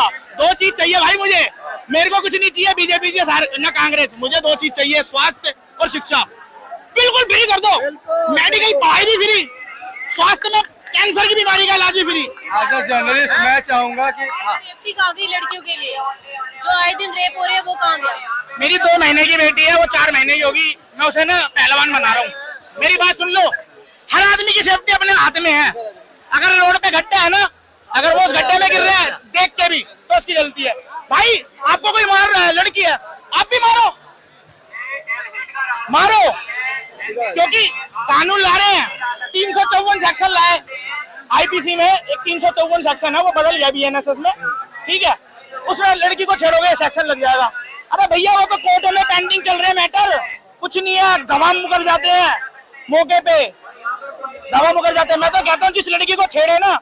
शिक्षा। 2 चीज चाहिए भाई मुझे, मेरे को कुछ नहीं चाहिए बीजेपी न कांग्रेस, मुझे 2 चीज चाहिए, स्वास्थ्य और शिक्षा। बिल्कुल फ्री कर दो, मेडिकल पढ़ाई भी फ्री, स्वास्थ्य में कैंसर की बीमारी का इलाज भी फ्री। एज अ जर्नलिस्ट मैं चाहूंगा कि सेफ्टी कहाँ गई लड़कियों के लिए, जो आए दिन रेप हो रही है वो कहाँ गया? मेरी 2 महीने की बेटी है, वो 4 महीने की होगी, मैं उसे ना पहलवान बना रहा हूँ। मेरी बात सुन लो, हर आदमी की सेफ्टी अपने हाथ में है। अगर रोड पे गड्ढा है ना, अगर वो उस गड्ढे में गिर रहा है देख के भी, तो उसकी गलती है। भाई आपको कोई मार रहा है, लड़की है, आप भी मारो मारो, क्योंकि कानून ला रहे हैं। 354 सेक्शन लाए आईपीसी में, एक 354 सेक्शन है, वो बदल गया बीएनएसएस में, ठीक है। उसमें लड़की को छेड़ोगे सेक्शन लग जाएगा। अरे भैया वो तो कोर्टों में पेंडिंग चल रहे हैं मैटर, कुछ नहीं है, गवाह मुकर जाते हैं मौके पे, गवाह मुकर जाते हैं। मैं तो कहता हूँ जिस लड़की को छेड़े ना,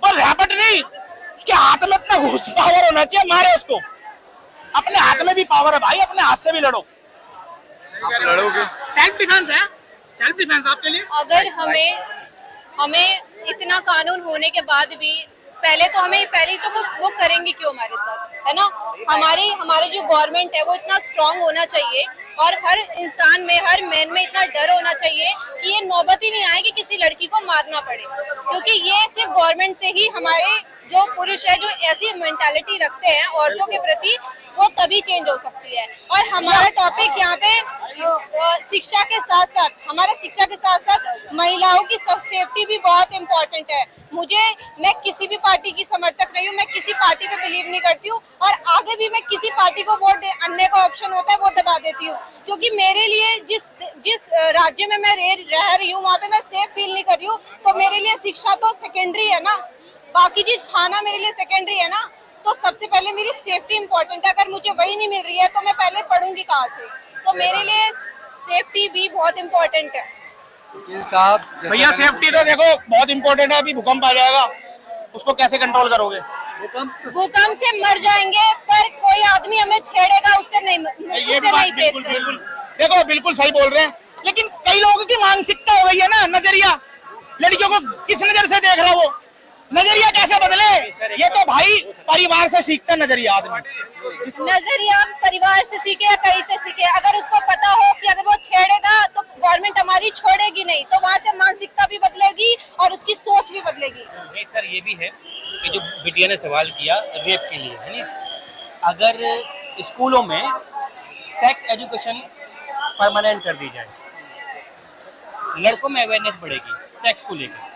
पर रैपट नहीं, उसके हाथ में इतना घुस पावर होना चाहिए, मारे उसको। अपने हाथ में भी पावर है भाई, अपने हाथ से भी लड़ो। लड़ोगे, सेल्फ डिफेंस है, सेल्फ डिफेंस आपके लिए। अगर हमें इतना कानून होने के बाद भी पहले तो वो करेंगे क्यों हमारे साथ, है ना? हमारी जो गवर्नमेंट है वो इतना स्ट्रांग होना चाहिए, और हर इंसान में, हर मैन में इतना डर होना चाहिए कि ये नौबत ही नहीं आए कि किसी लड़की को मारना पड़े, क्योंकि ये सिर्फ गवर्नमेंट से ही, हमारे जो पुरुष है जो ऐसी मेंटालिटी रखते हैं औरतों के प्रति, वो तभी चेंज हो सकती है। और हमारा टॉपिक यहाँ पे शिक्षा के साथ साथ महिलाओं की सेफ्टी भी बहुत इम्पोर्टेंट है। मैं किसी भी पार्टी की समर्थक नहीं हूँ, मैं किसी पार्टी पे बिलीव नहीं करती हूँ, और आगे भी मैं किसी पार्टी को वोट अन्य का ऑप्शन होता है वो दबा देती हूँ, क्योंकि मेरे लिए जिस राज्य में मैं रह रही हूँ वहाँ पे मैं सेफ फील नहीं कर रही हूँ, तो मेरे लिए शिक्षा तो सेकेंडरी है ना, बाकी चीज खाना मेरे लिए सेकेंडरी है ना। तो सबसे पहले मेरी सेफ्टी इंपॉर्टेंट है, अगर मुझे वही नहीं मिल रही है तो मैं पहले पढ़ूंगी कहाँ से? तो मेरे लिए सेफ्टी भी बहुत इम्पोर्टेंट है। साहब भैया सेफ्टी तो देखो बहुत इंपॉर्टेंट है, अभी भूकंप आ जाएगा, उसको कैसे कंट्रोल करोगे? भूकंप से मर जाएंगे, पर कोई आदमी हमें छेड़ेगा उससे नहीं ये फेस बिल्कुल करेंगे। बिल्कुल, देखो बिल्कुल सही बोल रहे हैं, लेकिन कई लोगों की मानसिकता हो गई है ना, नजरिया, लड़कियों को किस नजर से देख रहा है वो, नजरिया कैसे बदले? ये तो भाई परिवार से सीखता है नजरिया आदमी। नजरिया परिवार से सीखे या कहीं से सीखे, अगर उसको पता हो कि अगर वो छेड़ेगा तो गवर्नमेंट हमारी छोड़ेगी नहीं, तो वहाँ से मानसिकता भी बदलेगी और उसकी सोच भी बदलेगी। नहीं सर, ये भी है कि जो बिटिया ने सवाल किया रेप के लिए, है ना, अगर स्कूलों में सेक्स एजुकेशन परमानेंट कर दी जाए, लड़कों में अवेयरनेस बढ़ेगी सेक्स को लेकर,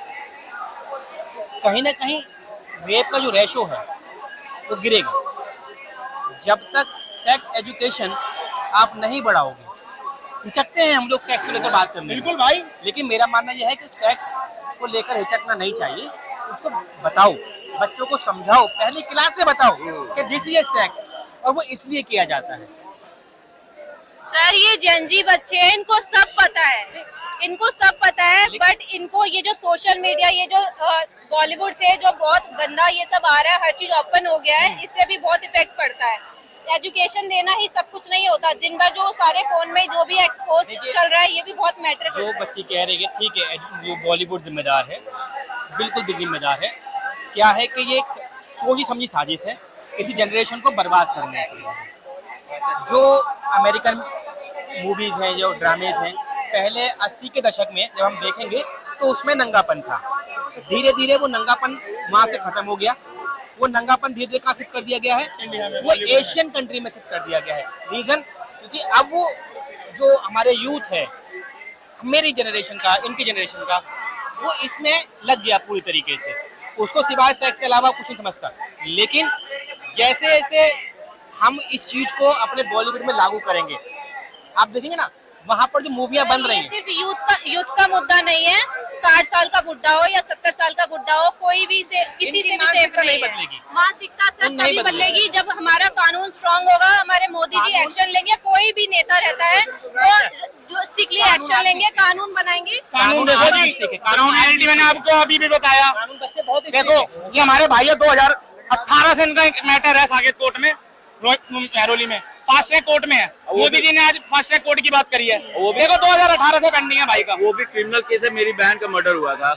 कहीं ना कहीं रेप का जो रेशो है वो गिरेगा। जब तक सेक्स एजुकेशन आप नहीं बढ़ाओगे, हिचकते हैं हम लोग सेक्स को लेकर बात करने में, बिल्कुल भाई, लेकिन मेरा मानना यह है कि सेक्स को लेकर हिचकना नहीं चाहिए, उसको बताओ, बच्चों को समझाओ, पहली क्लास से बताओ कि दिस इज सेक्स, और वो इसलिए किया जाता है। सर ये जेनजी बच्चे हैं, इनको सब पता है, बट इनको ये जो सोशल मीडिया, ये जो बॉलीवुड से जो बहुत गंदा ये सब आ रहा है, हर चीज ओपन हो गया है, इससे भी बहुत इफेक्ट पड़ता है। एजुकेशन देना ही सब कुछ नहीं होता, दिन भर जो सारे फोन में जो भी एक्सपोज चल रहा है, ये भी बहुत मैटर करता है। जो बच्ची कह रही है ठीक है, वो बॉलीवुड जिम्मेदार है, बिल्कुल भी जिम्मेदार है। क्या है कि ये एक सोची समझी साजिश है किसी जनरेशन को बर्बाद करने के लिए। जो अमेरिकन मूवीज हैं, जो ड्रामेज हैं, पहले 80 के दशक में जब हम देखेंगे तो उसमें नंगापन था, धीरे धीरे वो नंगापन वहाँ से खत्म हो गया। वो नंगापन धीरे धीरे कहाँ शिफ्ट कर दिया गया है? वो एशियन कंट्री में शिफ्ट कर दिया गया है। रीजन क्योंकि अब वो जो हमारे यूथ है, मेरी जनरेशन का, इनकी जनरेशन का, वो इसमें लग गया पूरी तरीके से, उसको सिवाय सेक्स के अलावा कुछ नहीं समझता। लेकिन जैसे जैसे हम इस चीज को अपने बॉलीवुड में लागू करेंगे, आप देखेंगे ना वहाँ पर जो मूवियाँ बन रही हैं, सिर्फ यूथ का मुद्दा नहीं है, 60 साल का बुढ़ा हो या 70 साल का बुढ़ा हो, कोई भी किसी से भी सेफ नहीं है। मानसिकता सब तभी बदलेगी जब हमारा कानून स्ट्रांग होगा, हमारे मोदी जी एक्शन लेंगे, कोई भी नेता रहता है वो जो स्ट्रिक्टली एक्शन लेंगे, कानून बनाएंगे। कानून देखो जी, कानून रियलिटी मैंने आपको अभी भी बताया। देखो ये हमारे भाई 2018 से इनका एक मैटर है साकेत कोर्ट में, महरौली में, फास्ट ट्रैक कोर्ट में है। मोदी जी ने आज फास्ट ट्रैक कोर्ट की बात करी है, देखो 2018 से पेंडिंग है भाई का। वो भी क्रिमिनल केस है, मेरी बहन का मर्डर हुआ था,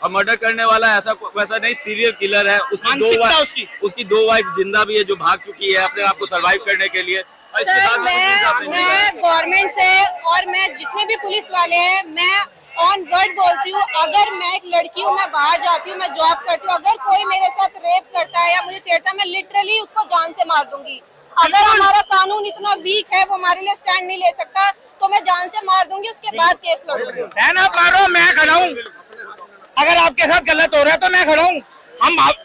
और मर्डर करने वाला ऐसा वैसा नहीं, सीरियल किलर है। मानसिकता उसकी 2 वाइफ जिंदा भी है जो भाग चुकी है अपने आप को सरवाइव करने के लिए। और इसके सर बाद मैं गवर्नमेंट से और मैं जितने भी पुलिस वाले हैं, मैं ऑन वर्ड बोलती हूँ, अगर मैं एक लड़की हूँ, मैं बाहर जाती हूँ, मैं जॉब करती हूँ, अगर कोई मेरे साथ रेप करता है या मुझे छेड़ता है, मैं लिटरली उसको जान से मार दूंगी। अगर हमारा कानून इतना वीक है, वो हमारे लिए स्टैंड नहीं ले सकता, तो मैं जान से मार दूंगी, उसके बाद केस लड़ूंगी। बहन आप मारो, मैं खड़ा हूँ। अगर आपके साथ गलत हो रहा है तो मैं खड़ा हूँ।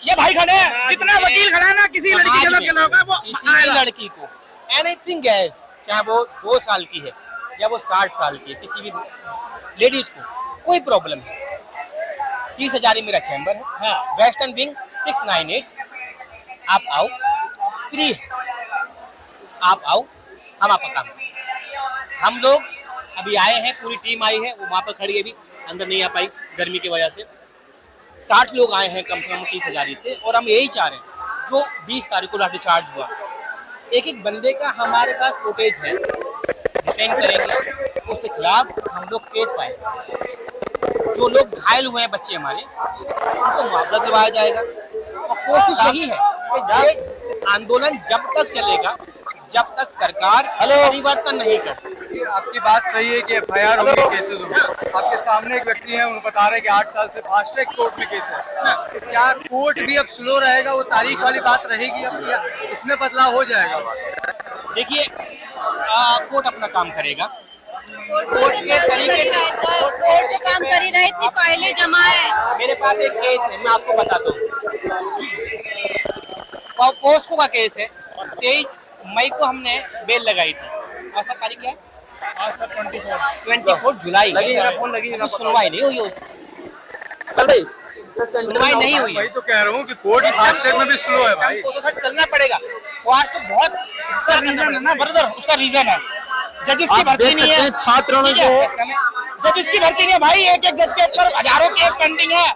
ये भाई खड़े हैं, कितना वकील खड़ा है ना, किसी लड़की के साथ गलत होगा वो किसी भी लड़की को एनीथिंग गैस, चाहे वो 2 साल की है या वो 60 साल की है, किसी भी लेडीज को कोई प्रॉब्लम है, 30,000 ही मेरा चैम्बर है, वेस्टर्न विंग 698। आप आओ, फ्री है, आप आओ, हम आपका काम करें। हम लोग अभी आए हैं, पूरी टीम आई है, वो वहाँ पर खड़ी है, अभी अंदर नहीं आ पाई गर्मी की वजह से। 60 लोग आए हैं कम से कम 30,000 से, और हम यही चाह रहे हैं जो 20 तारीख को लाठीचार्ज हुआ, एक बंदे का हमारे पास फुटेज है, डिटेन करेंगे, उसके खिलाफ हम लोग केस फाइल। जो लोग घायल हुए हैं बच्चे हमारे, उनको मुआवजा दिलवाया जाएगा। और कोशिश यही है कि ये आंदोलन जब तक चलेगा जब तक सरकार परिवर्तन नहीं करती। आपकी बात सही है कि FIR होगी, केसेस होंगे। आपके सामने एक व्यक्ति है, उनको बता रहे हैं कि 8 साल से फास्ट ट्रैक कोर्ट में केस है। तो क्या कोर्ट भी अब स्लो रहेगा, वो तारीख वाली बात रहेगी अब, या इसमें बदलाव हो जाएगा? देखिए, कोर्ट अपना काम करेगा, कोर्ट के तरीके से कोर्ट तो काम कर ही रहा है, इतनी फाइलें जमा है। मेरे पास एक केस है, मैं आपको बताता हूँ। पोस्को का केस है, 23 मई को हमने बेल लगाई थी। आज का तारीख क्या है? आज सर 24 जुलाई। सुनवाई नहीं हुई उसकी, सुनवाई नहीं हुई। वही तो कह रहा हूँ कि कोर्ट फास्ट ट्रैक में भी स्लो है भाई। तो सर चलना पड़ेगा, फास्ट तो बहुत उसका रीजन है ना ब्रदर, उसका रीजन है जजिस की भर्ती नहीं है, छात्रों ने जजिस की भर्ती नहीं है भाई। एक जज के ऊपर हजारों केस पेंडिंग है,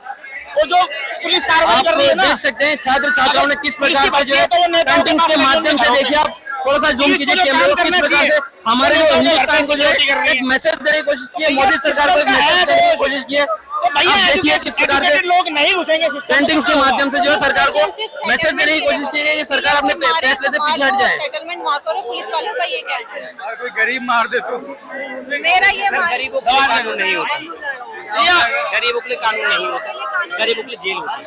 और जो पुलिस कार्रवाई कर रही है ना, देख सकते हैं छात्र छात्राओं ने किस पुलिस प्रकार की से जो भर्ती है है तो वो नेताओं के पेंटिंग्स के पास माध्यम से नहीं देखिए, आप थोड़ा सा जूम कीजिए कैमरे को, किस प्रकार से हमारे जो हिंदुस्तान को जो है एक मैसेज देने की कोशिश की है, मोदी सरकार को एक मैसेज देने की कोशिश की है। तो भैया आप देखिए किस प्रकार से लोग नहीं घुसेंगे पेंटिंग्स के माध्यम से जो है सरकार को मैसेज देने की कोशिश की है कि सरकार अपने फैसले से पीछे हट जाए। सेटलमेंट वहाँ करो, पुलिस वालों का ये कहना है। और कोई गरीब मार दे तो मेरा ये गरीबों के लिए कानून नहीं होता, गरीबों के लिए कानून नहीं होता, गरीबों के लिए जेल होती है।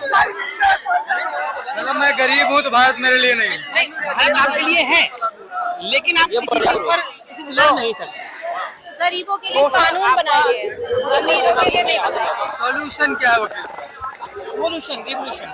मतलब मैं गरीब हूँ तो भारत मेरे लिए नहीं। नहीं, भारत आपके लिए है, लेकिन आप किसी के ऊपर किसी से लड़ नहीं सकते। गरीबों के लिए कानून बनाए गए, अमीरों के लिए नहीं बनाए गए। सॉल्यूशन क्या है वकील साहब? सोल्यूशन, रिवोल्यूशन,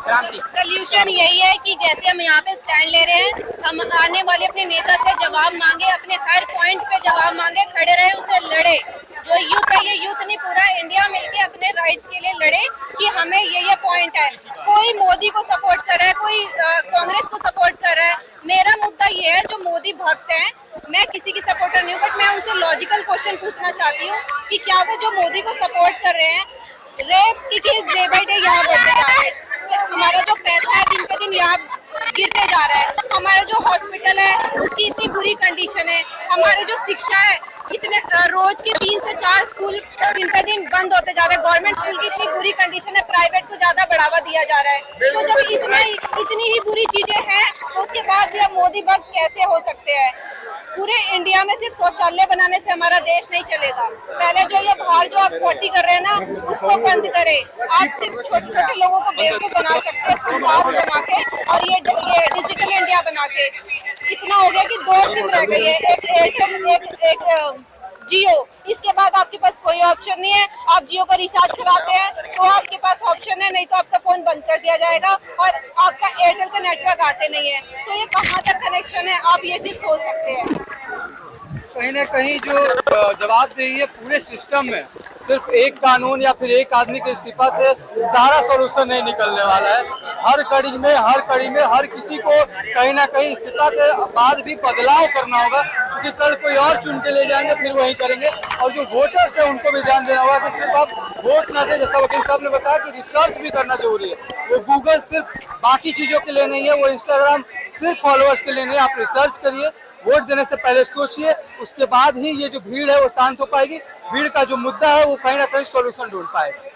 क्रांति। सोल्यूशन यही है कि जैसे हम यहाँ पे स्टैंड ले रहे हैं, हम आने वाले अपने नेता से जवाब मांगे, अपने हर पॉइंट पे जवाब मांगे, खड़े रहे, उससे लड़े। जो यूथ है, ये यूथ नहीं, पूरा इंडिया मिलके अपने राइट्स के लिए लड़े कि हमें ये पॉइंट है। कोई मोदी को सपोर्ट कर रहा है, कोई कांग्रेस को सपोर्ट कर रहा है। मेरा मुद्दा ये है, जो मोदी भक्त हैं, मैं किसी की सपोर्टर नहीं हूँ, बट मैं उनसे लॉजिकल क्वेश्चन पूछना चाहती हूँ कि क्या वो जो मोदी को सपोर्ट कर रहे हैं, रेप की केस डे बाई डे यहाँ बढ़ते जा रहे हैं, हमारा जो पैसा है दिन पे दिन यहाँ गिरते जा रहा है, हमारा जो हॉस्पिटल है उसकी इतनी बुरी कंडीशन है, हमारी जो शिक्षा है, इतने रोज के 3 से 4 स्कूल दिन पे दिन बंद होते जा रहे हैं, गवर्नमेंट स्कूल की इतनी बुरी कंडीशन है, प्राइवेट को ज्यादा बढ़ावा दिया जा रहा है। तो जब इतनी ही बुरी चीजें हैं, तो उसके बाद भी हम मोदी भक्त कैसे हो सकते हैं? पूरे इंडिया में सिर्फ शौचालय बनाने से हमारा देश नहीं चलेगा। पहले जो ये बाहर जो आप पोटी कर रहे हैं ना, उसको बंद करें। आप सिर्फ छोटे छोटे लोगों को बेवकूफ बना सकते हैं, स्कूल पास बना के, और ये डिजिटल इंडिया बना के। इतना हो गया कि 2 सिम रह गई है, एक एयरटेल, एक जियो। इसके बाद आपके पास कोई ऑप्शन नहीं है। आप जियो का रिचार्ज कराते हैं तो आपके पास ऑप्शन है, नहीं तो आपका फोन बंद कर दिया जाएगा, और आपका एयरटेल का नेटवर्क आते नहीं है। तो ये कहाँ तक कनेक्शन है, आप ये चीज सोच सकते हैं। कहीं ना कहीं जो जवाबदेही है पूरे सिस्टम में, सिर्फ एक कानून या फिर एक आदमी के इस्तीफा से सारा सॉल्यूशन नहीं निकलने वाला है। हर कड़ी में हर किसी को कहीं ना कहीं इस्तीफा के बाद भी बदलाव करना होगा, क्योंकि कल कोई और चुन के ले जाएंगे, फिर वही करेंगे। और जो वोटर्स है उनको भी ध्यान देना होगा कि सिर्फ आप वोट ना दें, जैसा वकील साहब ने बताया कि रिसर्च भी करना जरूरी है। वो गूगल सिर्फ बाकी चीजों के लिए नहीं है, वो इंस्टाग्राम सिर्फ फॉलोअर्स के लिए नहीं है। आप रिसर्च करिए, वोट देने से पहले सोचिए, उसके बाद ही ये जो भीड़ है वो शांत हो पाएगी। भीड़ का जो मुद्दा है वो कहीं ना कहीं सॉल्यूशन ढूंढ पाएगा।